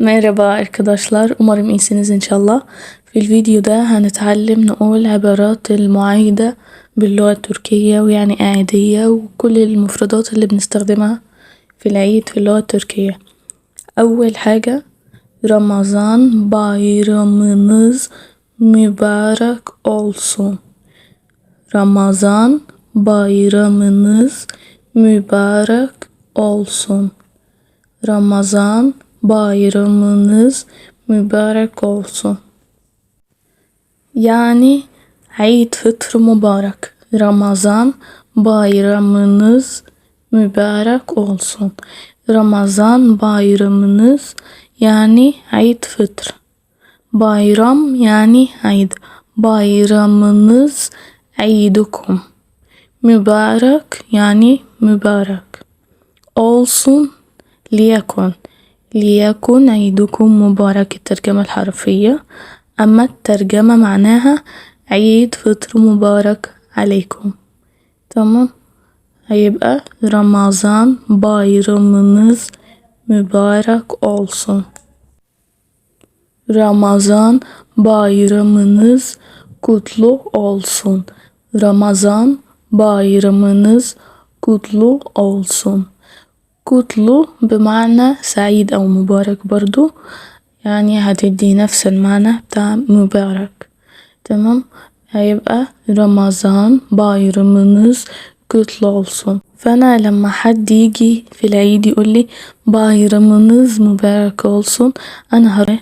Merhaba arkadaşlar, umarım iyisiniz inşallah. في الفيديو ده هنتعلم نقول عبارات المعايدة باللغة التركية ويعني عادية وكل المفردات اللي بنستخدمها في العيد في اللغة التركية. أول حاجة Ramazan bayramınız mübarek olsun. Ramazan bayramınız mübarek olsun. Ramazan bayramınız mübarek olsun. Yani Eid Fıtr mübarek. Ramazan bayramınız mübarek olsun. Ramazan bayramınız yani Eid Fıtr. Bayram yani Eid. Bayramınız Eidukum. Mübarek yani mübarek. Olsun ليكن ليكن عيدكم مبارك الترجمة الحرفية. أما الترجمة معناها عيد فطر مبارك عليكم. تمام، هيبقى Ramazan bayramınız mübarek olsun. Ramazan bayramınız kutlu olsun. Ramazan bayramınız kutlu olsun. كتلو بمعنى سعيد أو مبارك برضو، يعني هتدي نفس المعنى بتاع مبارك. تمام، هيبقى رمضان bayramınız kutlu olsun. فأنا لما حد يجي في العيد يقولي bayramınız mübarek olsun، أنا هقول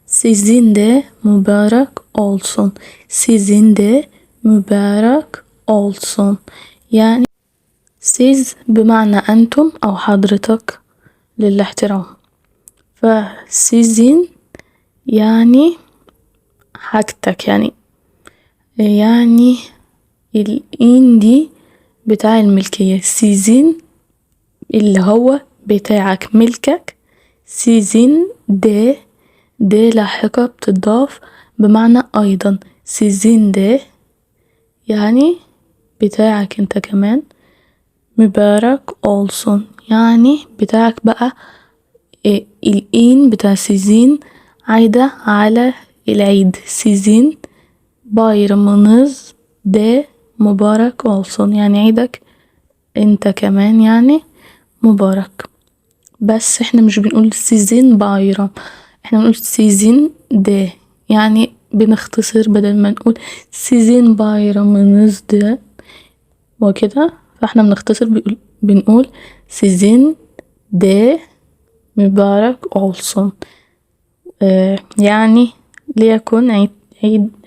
sizin de mübarek olsun. Sizin de mübarek olsun. يعني siz بمعنى أنتم أو حضرتك للاحترام، فسيزين يعني حاجتك، يعني الإين دي بتاع الملكية. سيزين اللي هو بتاعك ملكك. سيزين ده لاحقة بتضاف بمعنى أيضا. سيزين ده يعني بتاعك انت كمان. mübarek olsun يعني بتاعك بقى. الإين بتاع sizin عايدة على العيد. sizin bayramınız de mübarek olsun يعني عيدك انت كمان يعني مبارك. بس احنا مش بنقول sizin bayram، احنا بنقول sizin de، يعني بنختصر بدل ما نقول sizin bayramınız de وكده، فاحنا بنختصر بنقول sizin de mübarek olsun. يعني ليكن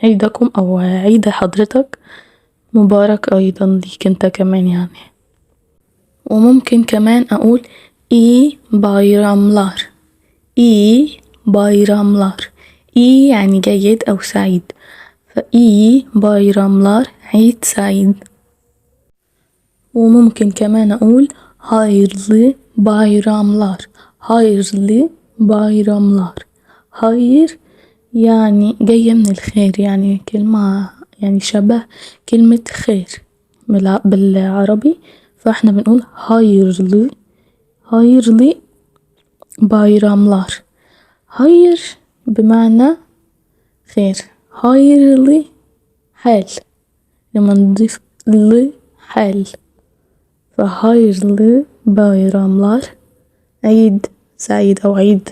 عيدكم أو عيد حضرتك مبارك أيضا ليك انت كمان يعني. وممكن كمان أقول iyi bayramlar. iyi bayramlar. iyi يعني جيد أو سعيد، فإي bayramlar عيد سعيد. وممكن كمان أقول hayırlı bayramlar. hayırlı bayramlar. hayır يعني جاية من الخير، يعني كلمة يعني شبه كلمة خير بالعربي، فاحنا بنقول hayırlı bayramlar. hayır بمعنى خير. hayırlı حال، لما نضيف ل حال، فهايرلي bayramlar عيد سعيد أو عيد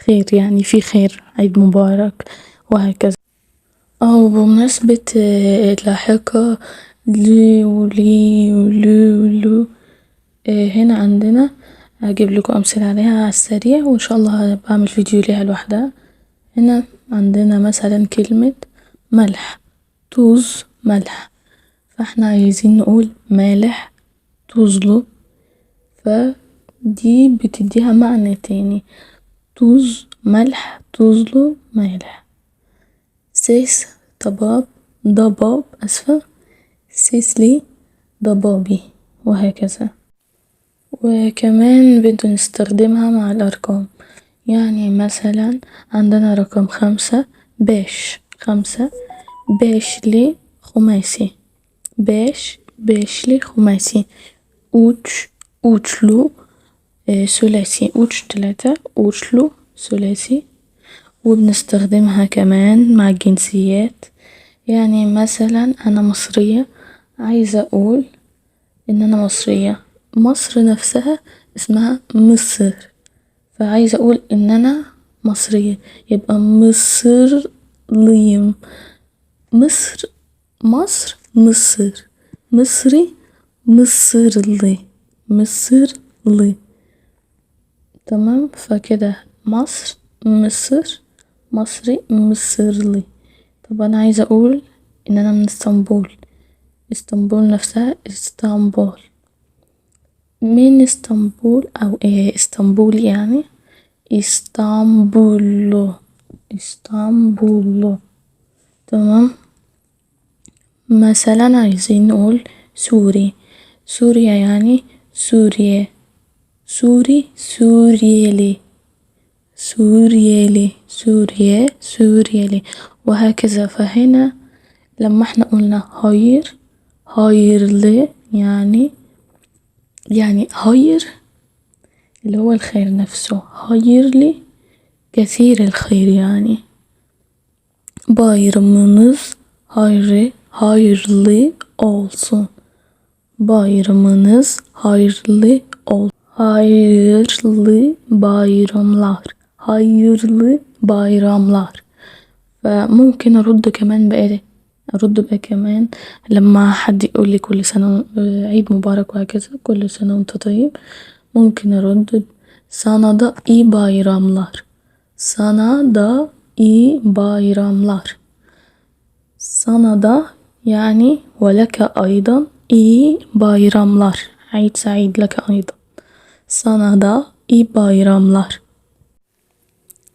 خير، يعني في خير، عيد مبارك وهكذا. أو بمناسبة لاحقة لي ولي ولو ولو، هنا عندنا هجيب لكم أمثلة عليها على السريع، وإن شاء الله بعمل فيديو ليها لوحدها. هنا عندنا مثلا كلمة ملح، توز ملح، فاحنا عايزين نقول مالح tuzlu، فدي بتديها معنى تاني. tuz ملح tuzlu مالح. ses ضباب أسفة، سيسلي ضبابي وهكذا. وكمان بدنا نستخدمها مع الأرقام، يعني مثلا عندنا رقم 5 5 beşli خماسي. beşli خماسي. uçlu ثلاثي. uç 3، uçlu ثلاثي. وبنستخدمها كمان مع الجنسيات، يعني مثلا أنا مصرية، عايزة أقول إن أنا مصرية، مصر نفسها اسمها مصر، فعايزة أقول إن أنا مصرية يبقى مصرليم. مصر، مصر، مصر، مصري، مصرلي، مصرلي. تمام، فكده مصر، مصر، مصري، مصرلي. طب أنا عايزة أقول إن أنا من اسطنبول، اسطنبول نفسها اسطنبول، من اسطنبول أو اسطنبول يعني اسطنبول، اسطنبول. تمام. مثلا عايزين نقول سوري، سوريا يعني سوريا، سوري، سوريالي، سوريالي، سوريا، سوريالي، وهكذا. فهنا لما احنا قلنا هاير، هايرلي يعني هاير اللي هو الخير نفسه، هايرلي كثير الخير يعني. Bayramınız hayırlı olsun. Bayramınız hayırlı olsun. Hayırlı bayramlar. hayırlı bayramlar. فممكن أرد كمان بإيه، أرد بقى كمان لما حد يقولي كل سنة عيد مبارك وهكذا، كل سنة وانت طيب، ممكن أرد sana da iyi bayramlar. Sana da iyi bayramlar. Sana da يعني ولك أيضا iyi bayramlar. عيد سعيد لك أيضا. Sana da iyi bayramlar.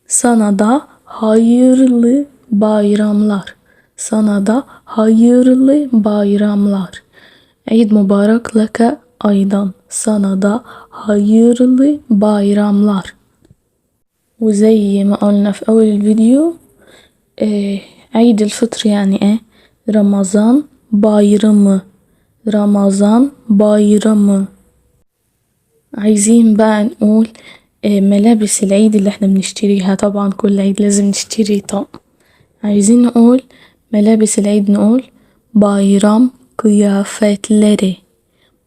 Sana da hayırlı bayramlar. Sana da hayırlı bayramlar. عيد مبارك لك أيضا. Sana da hayırlı bayramlar. وزي ما قلنا في أول الفيديو، عيد الفطر يعني ايه؟ رمضان بايرمı، رمضان بايرمı. عايزين بقى نقول ملابس العيد اللي احنا بنشتريها، طبعا كل عيد لازم نشتري طقم. عايزين نقول ملابس العيد، نقول bayram kıyafetleri،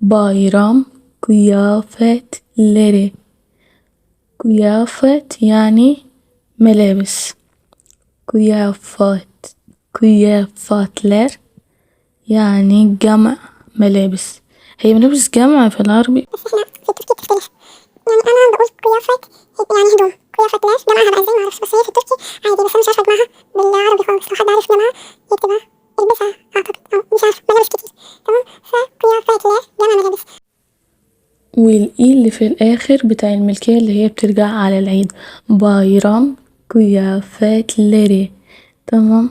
bayram kıyafetleri. kıyafet يعني ملابس، kıyafet، kıyafetler يعني جمع ملابس. هي ملابس جمع في العربي، بس احنا في التركي بتختلف، يعني انا بقول قيافات يعني هدوم، قيافات لاش جمعها بقى ازاي معرفش، بس هي في التركي عادي، بس انا مش عارفه اجمعها بالعربي خالص، لو حد عارف جمعها يكتبها البسها اعتقد، او مش عارفه، ملابس كتير. تمام، فقيافات لاش جمع ملابس. والإي اللي في الآخر بتاع الملكية اللي هي بترجع على العيد، بايرام kıyafetleri. تمام.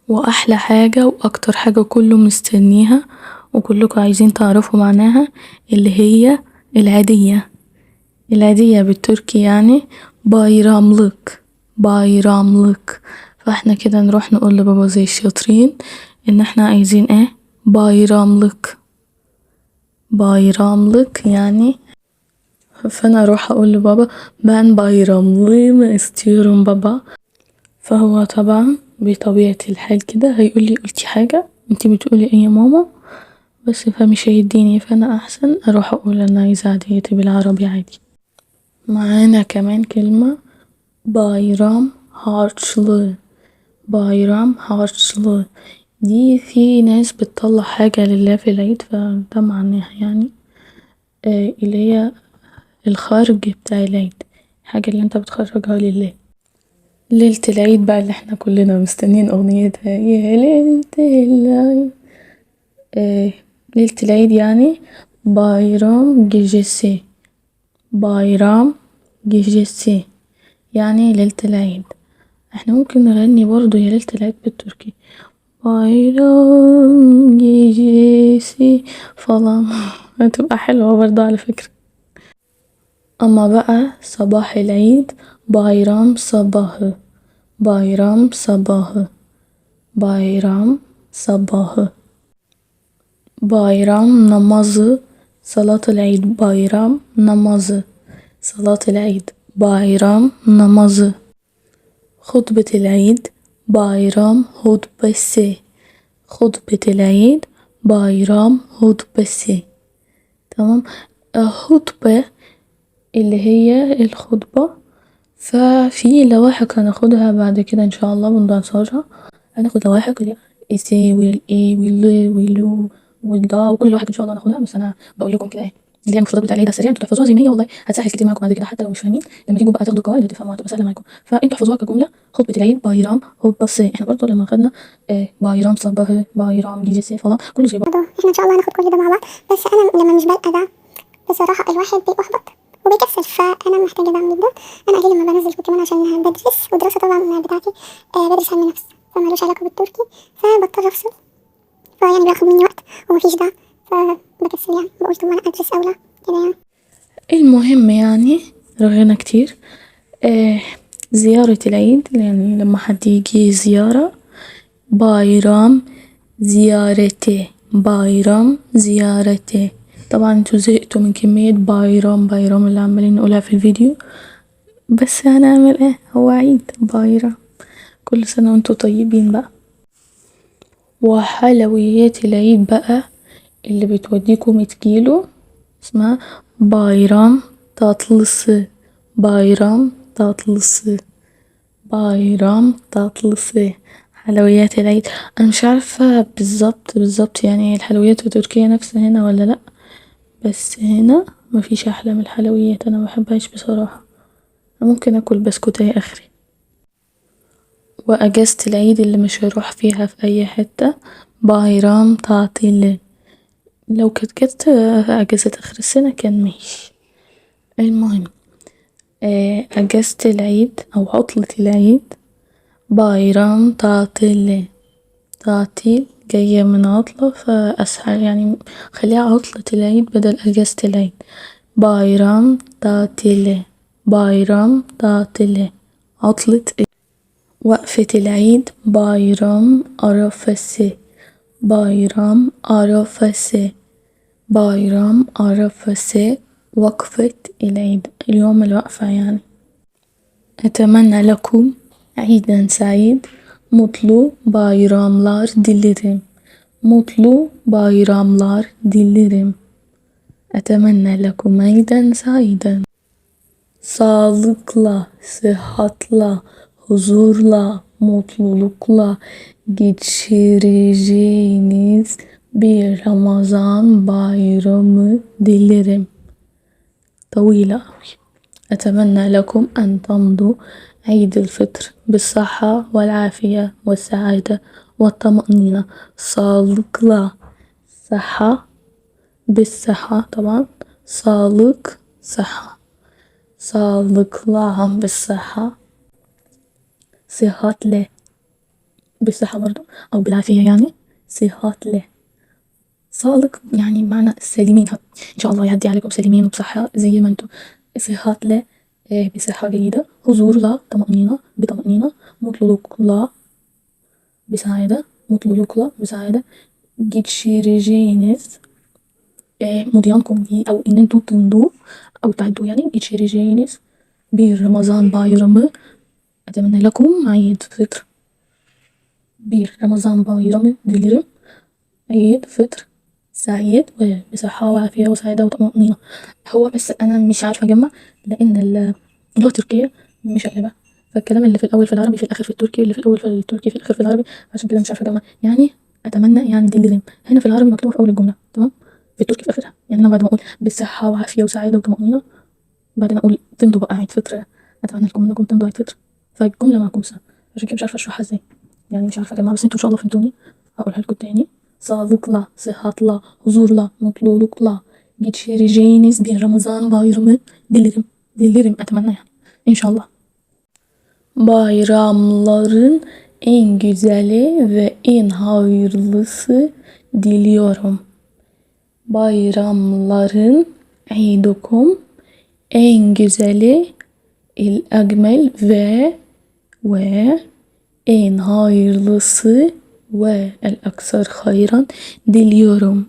وأحلى حاجة وأكتر حاجة كله مستنيها وكلكم عايزين تعرفوا معناها، اللي هي العيدية. العيدية بالتركي يعني bayramlık، bayramlık. فاحنا كده نروح نقول لبابا زي الشاطرين ان احنا عايزين ايه؟ bayramlık، bayramlık يعني. فانا اروح اقول لبابا ben bayramlığımı istiyorum بابا، فهو طبعا بطبيعة الحال كده هيقولي قلتي حاجة، انتي بتقولي ايه يا ماما؟ بس فمش هيديني، فانا احسن اروح اقول انا عايزة عيديتي بالعربي عادي. معانا كمان كلمة bayram harçlığı، bayram harçlığı دي في ناس بتطلع حاجة لله في العيد، فده معناها يعني اللي هي الخرج بتاع العيد، حاجة اللي انت بتخرجها لله. ليلة العيد بقى اللي احنا كلنا مستنيين اغنيتها، يا ليلة العيد. ليلة العيد يعني bayram gecesi، bayram gecesi يعني ليلة العيد. احنا ممكن نغني برضو يا ليلة العيد بالتركي، bayram gecesi falan هتبقى حلوة برضو على فكرة. اما بقى صباح العيد bayram sabahı، bayram sabahı، bayram sabahı. bayram namazı، صلاة العيد، bayram namazı، صلاة العيد، bayram namazı. Hutbetel Eid bayram hutbesi. Hutbetel Eid bayram hutbesi. تمام. هطبة اللي هي الخطبة. ففي لواحق هناخدها بعد كده ان شاء الله بندرسها. هناخد لواحق اللي السي والاي واللي واللو والضا وكل لواحق ان شاء الله هناخدها. بس انا بقول لكم كده ايه اللي هي المفردات بتاع العيد سريعا انتوا تحفظوها زي ما هي، والله هتسهل كتير معاكم بعد كده حتى لو مش فاهمين. لما تيجوا بقى تاخدوا قواعد هتفهموها هتبقى سهله معاكم. فانتوا احفظوها كجمله: خطبه العيد بايرام هوباسي. احنا برضه لما خدنا بايرام صباح بايرام جيجي فلا كله زي بعض. احنا ان شاء الله هناخد كل ده مع بعض. بس انا لما مش بلقى ده بصراحة الواحد بيحبط وبيكسل، فأنا محتاجة دعم جدا. أنا أجي لما بنزل كمان عشان بدرس، والدراسة طبعا بتاعتي بدرس علم نفس فمالوش علاقة بالتركي، فبضطر أفصل، فيعني بياخد مني وقت ومفيش ده، فبكسل يعني بقول طب ما أنا أدرس أولى كده يعني. المهم يعني رغينا كتير. زيارة العيد يعني لما حد يجي زيارة بايرام زيارتي. بايرام زيارتي. طبعا انتوا زهقتوا من كمية بايرام بايرام اللي عمالين نقولها في الفيديو، بس هنعمل ايه، هو عيد بايرام. كل سنة وانتوا طيبين بقى. وحلويات العيد بقى اللي بتوديكوا 100 كيلو اسمها بايرام tatlısı. بايرام tatlısı. بايرام tatlısı. حلويات العيد. انا مش عارفة بالظبط يعني الحلويات في تركيا نفسها هنا ولا لا، بس هنا مفيش احلى من الحلويات. انا مبحبهاش بصراحة. ممكن اكل بسكوتة اخري. واجازة العيد اللي مش هروح فيها في اي حتة بايرام تعطيل. لو كانت جت اجازة اخر السنة كان ماشي. المهم اجازة العيد او عطلة العيد بايرام تعطيل. تعطيل جاية من عطلة فأسهل يعني خليها عطلة العيد بدل أجازة العيد. بايرام تعطيل. بايرام تعطيل عطلة. وقفة العيد بايرام arafası. بايرام arafası. بايرام arafası وقفة العيد اليوم الوقفة يعني. أتمنى لكم عيدا سعيد. Mutlu bayramlar dilerim. Mutlu bayramlar dilerim. أتمنى لكم عيدا سعيدا. Sağlıkla, sıhhatla, huzurla, mutlulukla geçireceğiniz bir Ramazan bayramı dilerim. طويلة أوي. أتمنى لكم أن تمضوا عيد الفطر بالصحة والعافية والسعادة والطمأنينة. sağlıkla صحة بالصحة طبعا sağlık صحة. sağlıkla بالصحة صحة بالصحة برضو أو بالعافية يعني صحة صادق يعني معنى سالمين. إن شاء الله يعدي عليكم سالمين وبصحة زي ما انتوا. صحة بصحة جيدة. حضور طمأنينة بطمأنينة. mutlulukla بسعادة. mutlulukla بسعادة. geçireceğiniz مضيانكم أو إن انتوا تمضوا أو تعدوا يعني geçireceğiniz bir Ramazan bayramı. أتمنى لكم عيد فطر bir Ramazan bayramı dilerim. عيد فطر سعيد وبصحة وعافية وسعادة وطمأنينة. هو بس أنا مش عارفة أجمع لأن اللغة التركية مش قلبة، فالكلام اللي في الأول في العربي في الآخر في التركي، اللي في الأول في التركي في الآخر في العربي، عشان كده مش عارفة أجمع. يعني أتمنى يعني ديليرم هنا في العربي مكتوبة في أول الجملة تمام، في التركي في آخرها. يعني أنا بعد ما أقول بصحة وعافية وسعادة وطمأنينة بعدين أقول تمضوا بقى عيد فطر. أتمنى لكم إنكم تمضوا عيد فطر، فالجملة معكوسة عشان كده مش عارفة أشرحها إزاي. يعني مش عارفة أجمع، بس انتوا إن شاء الله فهمتوني. هقولها لكم تاني: sağlıkla, sıhhatla, huzurla, mutlulukla geçireceğiniz bir Ramazan bayramı dilerim. Dilerim أتمنى yani. İnşallah. Bayramların en güzeli ve en hayırlısı diliyorum. Bayramların عيدكم en güzeli الأجمل ve en hayırlısı والأكثر خيرا diliyorum.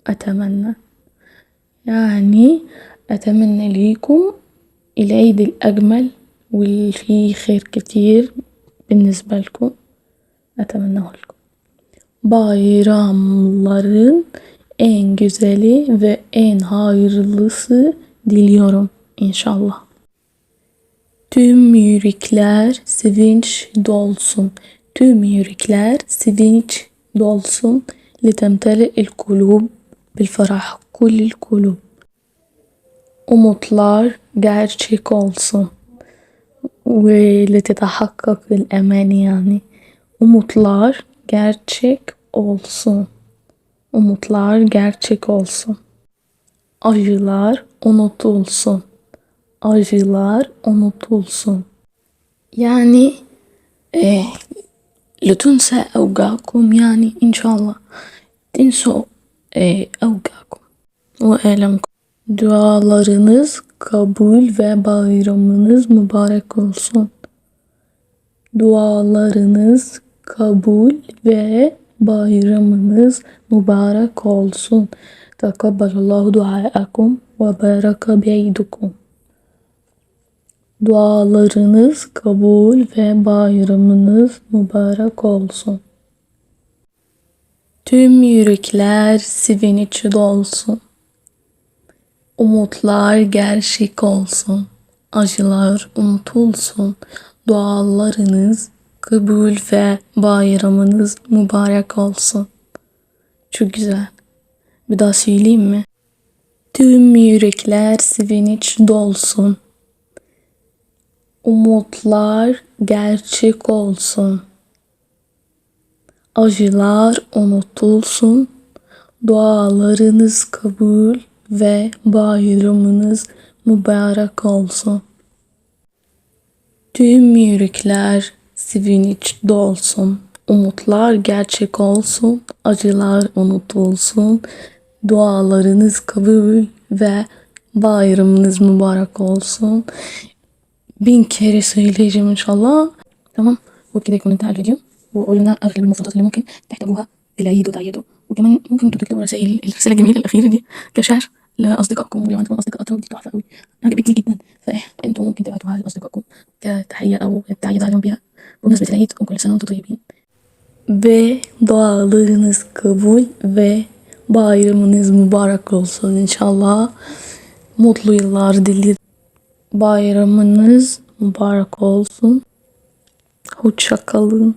أتمنى يعني أتمنى ليكم العيد الأجمل واللي فيه خير كتير بالنسبة لكم أتمناه لكم. Bayramların en güzeli ve en hayırlısı diliyorum inşallah. Tüm yürekler sevinç dolsun. Tüm yürekler sevinç dolsun. لتمتلئ القلوب بالفرح كل القلوب. Umutlar gerçek olsun. Ve لتتحقق الأمان yani. Umutlar gerçek olsun. Umutlar gerçek olsun. Acılar unutulsun. Acılar unutulsun. Yani لتنسى أوجاعكم يعني إن شاء الله تنسوا أوجاعكم وآلامكم. Dualarınız kabul ve bayramınız mübarek olsun. Dualarınız kabul ve bayramınız mübarek olsun. Tekabbelallahu duaakum ve baraka beydukum. Dualarınız kabul ve bayramınız mübarek olsun. Tüm yürekler sevinç dolsun. Umutlar gerçek olsun. Acılar unutulsun. Dualarınız kabul ve bayramınız mübarek olsun. Çok güzel. Bir daha söyleyeyim mi? Tüm yürekler sevinç dolsun. Umutlar gerçek olsun. Acılar unutulsun. Dualarınız kabul ve bayramınız mübarek olsun. Tüm yürekler sevinç dolsun. Umutlar gerçek olsun. Acılar unutulsun. Dualarınız kabul ve bayramınız mübarek olsun. 1000 kere söyleyeceğim inşallah. تمام. وبكده يكون انتهى الفيديو وقلنا اغلب المفردات اللي ممكن تحتاجوها في العيد وتعيدوا. وكمان ممكن انتوا تكتبوا الرسالة الجميلة الأخيرة دي كشعر لأصدقائكم، ولو عندكم أصدقاء أتراك دي تحفة أوي عجبتني جدا، فأنتوا ممكن تبعتوها لأصدقائكم كتحية أو تعيد عليهم بيها بمناسبة العيد. وكل سنة وأنتم طيبين. Ve dualarınız kabul ve bayramınız mübarek olsun inşallah. Mutlu yıllar dilerim. Bayramınız mübarek olsun. Hoşça kalın.